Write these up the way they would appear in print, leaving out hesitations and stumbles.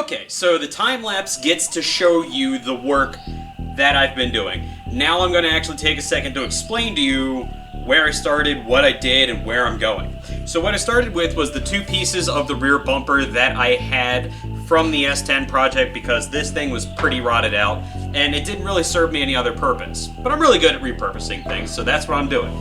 Okay, so the time lapse gets to show you the work that I've been doing. Now I'm going to actually take a second to explain to you where I started, what I did, and where I'm going. So what I started with was the two pieces of the rear bumper that I had from the S10 project, because this thing was pretty rotted out and it didn't really serve me any other purpose. But I'm really good at repurposing things, so that's what I'm doing.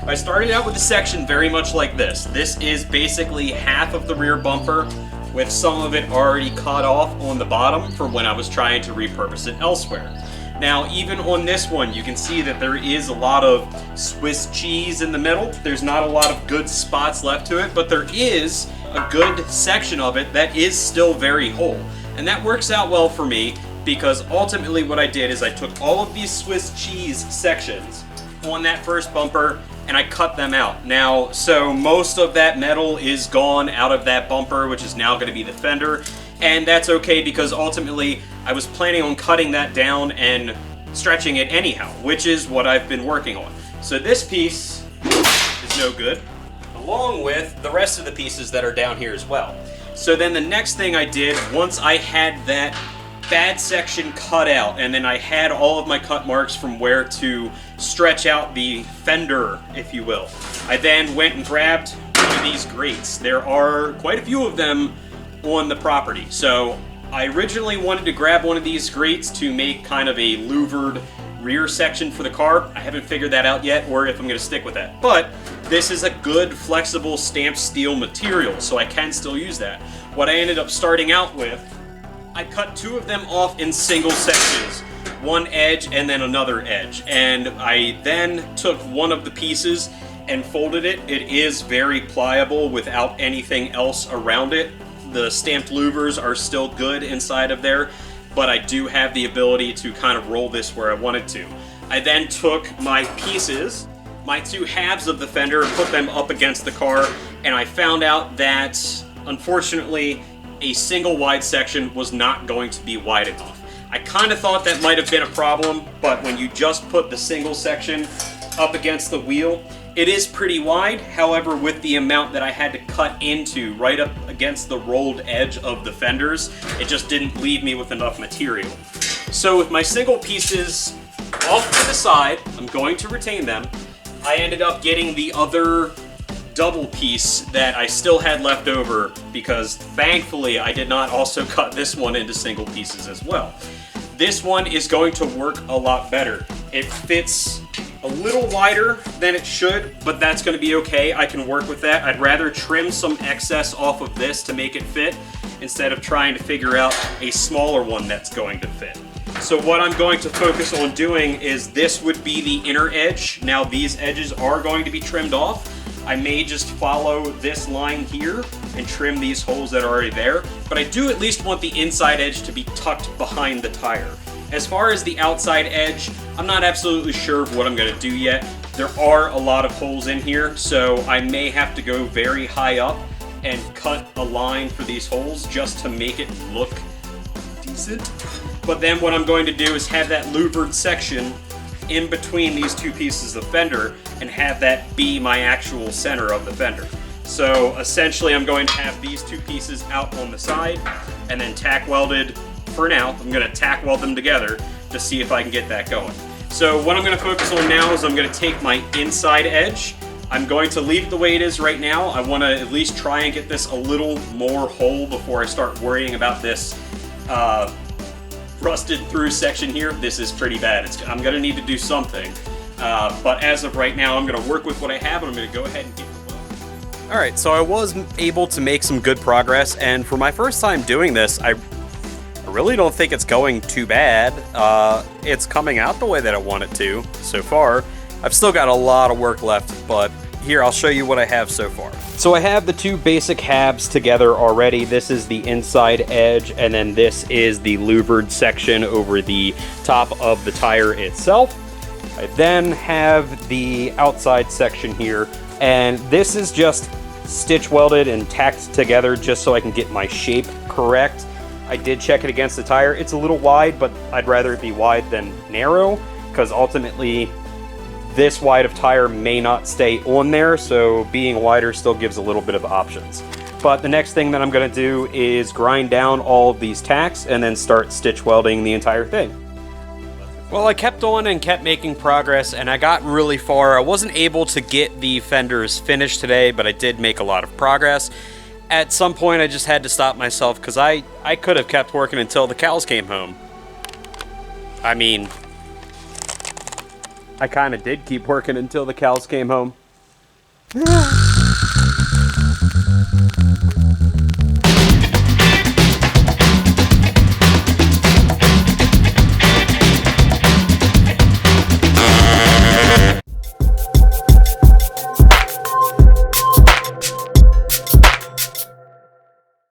I started out with a section very much like this. This is basically half of the rear bumper, with some of it already cut off on the bottom from when I was trying to repurpose it elsewhere. Now, even on this one, you can see that there is a lot of Swiss cheese in the middle. There's not a lot of good spots left to it, but there is a good section of it that is still very whole. And that works out well for me, because ultimately what I did is I took all of these Swiss cheese sections on that first bumper and I cut them out. Now, so most of that metal is gone out of that bumper, which is now going to be the fender, and that's okay because ultimately I was planning on cutting that down and stretching it anyhow, which is what I've been working on. So this piece is no good, along with the rest of the pieces that are down here as well. So then the next thing I did, once I had that bad section cut out, and then I had all of my cut marks from where to stretch out the fender, if you will, I then went and grabbed one of these grates. There are quite a few of them on the property. So I originally wanted to grab one of these grates to make kind of a louvered rear section for the car. I haven't figured that out yet, or if I'm going to stick with that. But this is a good flexible stamped steel material, so I can still use that. What I ended up starting out with, I cut two of them off in single sections, one edge and then another edge, and I then took one of the pieces and folded it. It is very pliable without anything else around it. The stamped louvers are still good inside of there, but I do have the ability to kind of roll this where I wanted to. I then took my pieces, my two halves of the fender, and put them up against the car, and I found out that, unfortunately, a single wide section was not going to be wide enough. I kind of thought that might have been a problem, but when you just put the single section up against the wheel, it is pretty wide. However, with the amount that I had to cut into right up against the rolled edge of the fenders, it just didn't leave me with enough material. So with my single pieces off to the side, I'm going to retain them. I ended up getting the other double piece that I still had left over, because thankfully I did not also cut this one into single pieces as well. This one is going to work a lot better. It fits a little wider than it should, but that's going to be okay. I can work with that. I'd rather trim some excess off of this to make it fit instead of trying to figure out a smaller one that's going to fit. So what I'm going to focus on doing is, this would be the inner edge. Now these edges are going to be trimmed off. I may just follow this line here and trim these holes that are already there, but I do at least want the inside edge to be tucked behind the tire. As far as the outside edge, I'm not absolutely sure of what I'm going to do yet. There are a lot of holes in here, so I may have to go very high up and cut a line for these holes just to make it look decent. But then what I'm going to do is have that louvered section in between these two pieces of fender and have that be my actual center of the fender. So essentially I'm going to have these two pieces out on the side and then tack welded. For now, I'm going to tack weld them together to see if I can get that going. So what I'm going to focus on now is I'm going to take my inside edge. I'm going to leave it the way it is right now. I want to at least try and get this a little more whole before I start worrying about this rusted through section here. This is pretty bad. I'm going to need to do something. But as of right now, I'm going to work with what I have, and I'm going to go ahead and get the weld. Alright, so I was able to make some good progress, and for my first time doing this, I really don't think it's going too bad. It's coming out the way that I want it to so far. I've still got a lot of work left, but here, I'll show you what I have so far. So I have the two basic halves together already. This is the inside edge, and then this is the louvered section over the top of the tire itself. I then have the outside section here, and this is just stitch welded and tacked together just so I can get my shape correct. I did check it against the tire. It's a little wide, but I'd rather it be wide than narrow, because ultimately this wide of tire may not stay on there, so being wider still gives a little bit of options. But the next thing that I'm going to do is grind down all of these tacks and then start stitch welding the entire thing. Well, I kept on and kept making progress, and I got really far. I wasn't able to get the fenders finished today, but I did make a lot of progress. At some point, I just had to stop myself, because I could have kept working until the cows came home. I mean, I kind of did keep working until the cows came home.